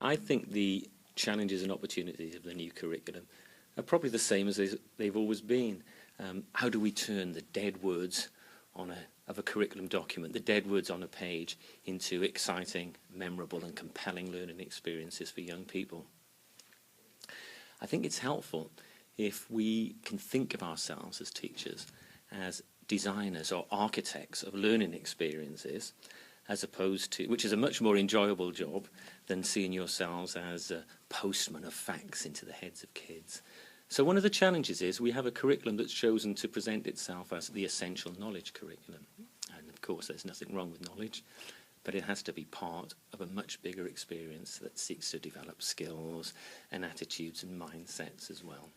I think the challenges and opportunities of the new curriculum are probably the same as they've always been. How do we turn the dead words of a curriculum document, the dead words on a page, into exciting, memorable and compelling learning experiences for young people? I think it's helpful if we can think of ourselves as teachers as designers or architects of learning experiences, as opposed to, which is a much more enjoyable job than seeing yourselves as a postman of facts into the heads of kids. So one of the challenges is we have a curriculum that's chosen to present itself as the essential knowledge curriculum. And of course there's nothing wrong with knowledge, but it has to be part of a much bigger experience that seeks to develop skills and attitudes and mindsets as well.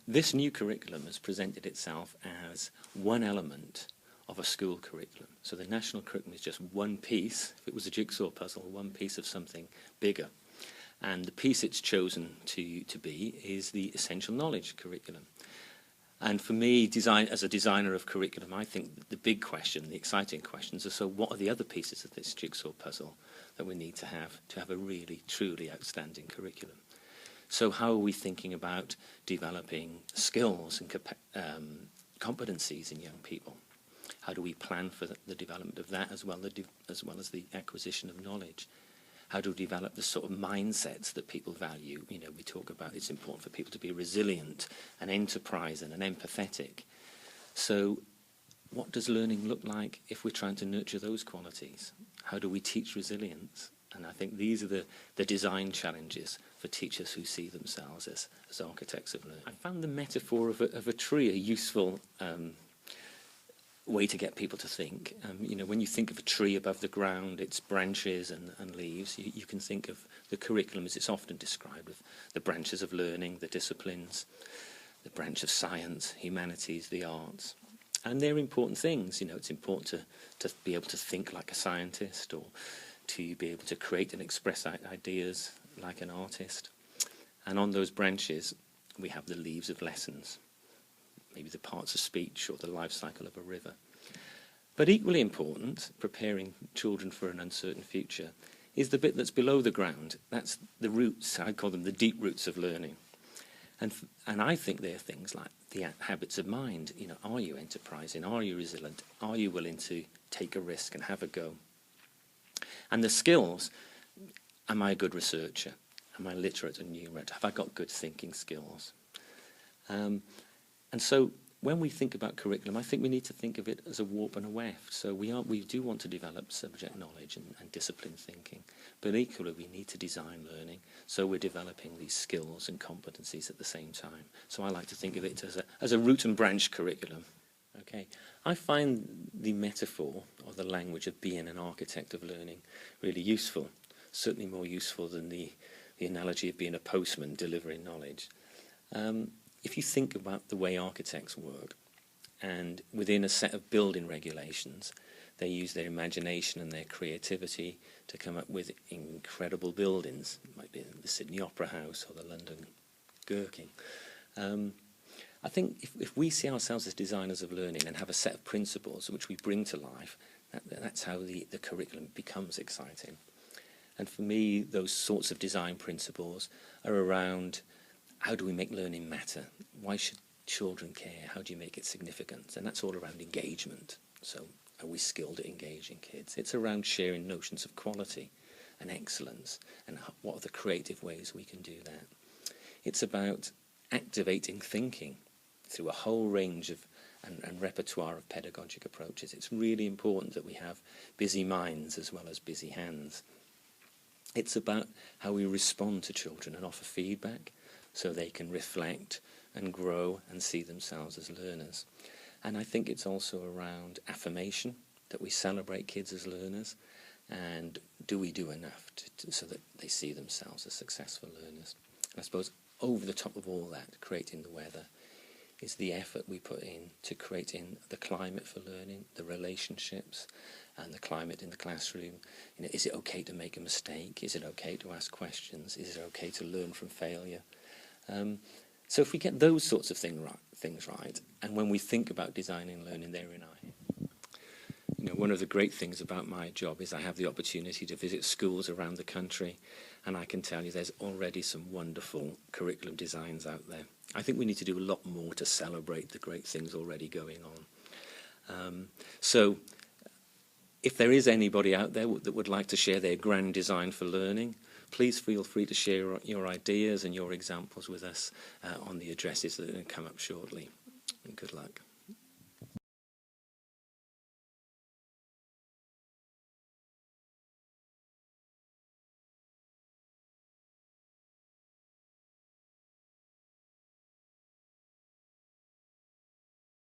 This new curriculum has presented itself as one element of a school curriculum. So the national curriculum is just one piece, if it was a jigsaw puzzle, one piece of something bigger. And the piece it's chosen to be is the essential knowledge curriculum. And for me, as a designer of curriculum, I think the big question, the exciting questions are, so what are the other pieces of this jigsaw puzzle that we need to have a really, truly outstanding curriculum? So how are we thinking about developing skills and competencies in young people? How do we plan for the development of that as well as the acquisition of knowledge? How do we develop the sort of mindsets that people value? You know, we talk about it's important for people to be resilient and enterprising and empathetic. So what does learning look like if we're trying to nurture those qualities? How do we teach resilience? And I think these are the design challenges for teachers who see themselves as architects of learning. I found the metaphor of a tree a useful way to get people to think. You know, when you think of a tree above the ground, its branches and leaves, you can think of the curriculum as it's often described, with the branches of learning, the disciplines, the branch of science, humanities, the arts. And they're important things. You know, it's important to be able to think like a scientist, or to be able to create and express ideas like an artist. And on those branches, we have the leaves of lessons, maybe the parts of speech or the life cycle of a river. But equally important, preparing children for an uncertain future, is the bit that's below the ground. That's the roots, I call them the deep roots of learning. And I think they're things like the habits of mind. You know, are you enterprising? Are you resilient? Are you willing to take a risk and have a go? And the skills, am I a good researcher? Am I literate and numerate? Have I got good thinking skills? And so when we think about curriculum, I think we need to think of it as a warp and a weft. So we do want to develop subject knowledge and disciplined thinking, but equally we need to design learning, so we're developing these skills and competencies at the same time. So I like to think of it as a root and branch curriculum. Okay, I find the metaphor or the language of being an architect of learning really useful, certainly more useful than the analogy of being a postman delivering knowledge. If you think about the way architects work, and within a set of building regulations, they use their imagination and their creativity to come up with incredible buildings, like the Sydney Opera House or the London Gherkin. I think if we see ourselves as designers of learning and have a set of principles which we bring to life, that's how the curriculum becomes exciting. And for me, those sorts of design principles are around, how do we make learning matter? Why should children care? How do you make it significant? And that's all around engagement. So are we skilled at engaging kids? It's around sharing notions of quality and excellence, and what are the creative ways we can do that. It's about activating thinking through a whole range of and repertoire of pedagogic approaches. It's really important that we have busy minds as well as busy hands. It's about how we respond to children and offer feedback so they can reflect and grow and see themselves as learners. And I think it's also around affirmation, that we celebrate kids as learners, and do we do enough so that they see themselves as successful learners. And I suppose over the top of all that, creating the weather, is the effort we put in to creating the climate for learning, the relationships and the climate in the classroom. You know, is it okay to make a mistake? Is it okay to ask questions? Is it okay to learn from failure? So if we get those sorts of things right, and when we think about designing learning, they're in our head. You know, one of the great things about my job is I have the opportunity to visit schools around the country, and I can tell you there's already some wonderful curriculum designs out there. I think we need to do a lot more to celebrate the great things already going on. So if there is anybody out there that would like to share their grand design for learning, please feel free to share your ideas and your examples with us on the addresses that are going to come up shortly. And good luck.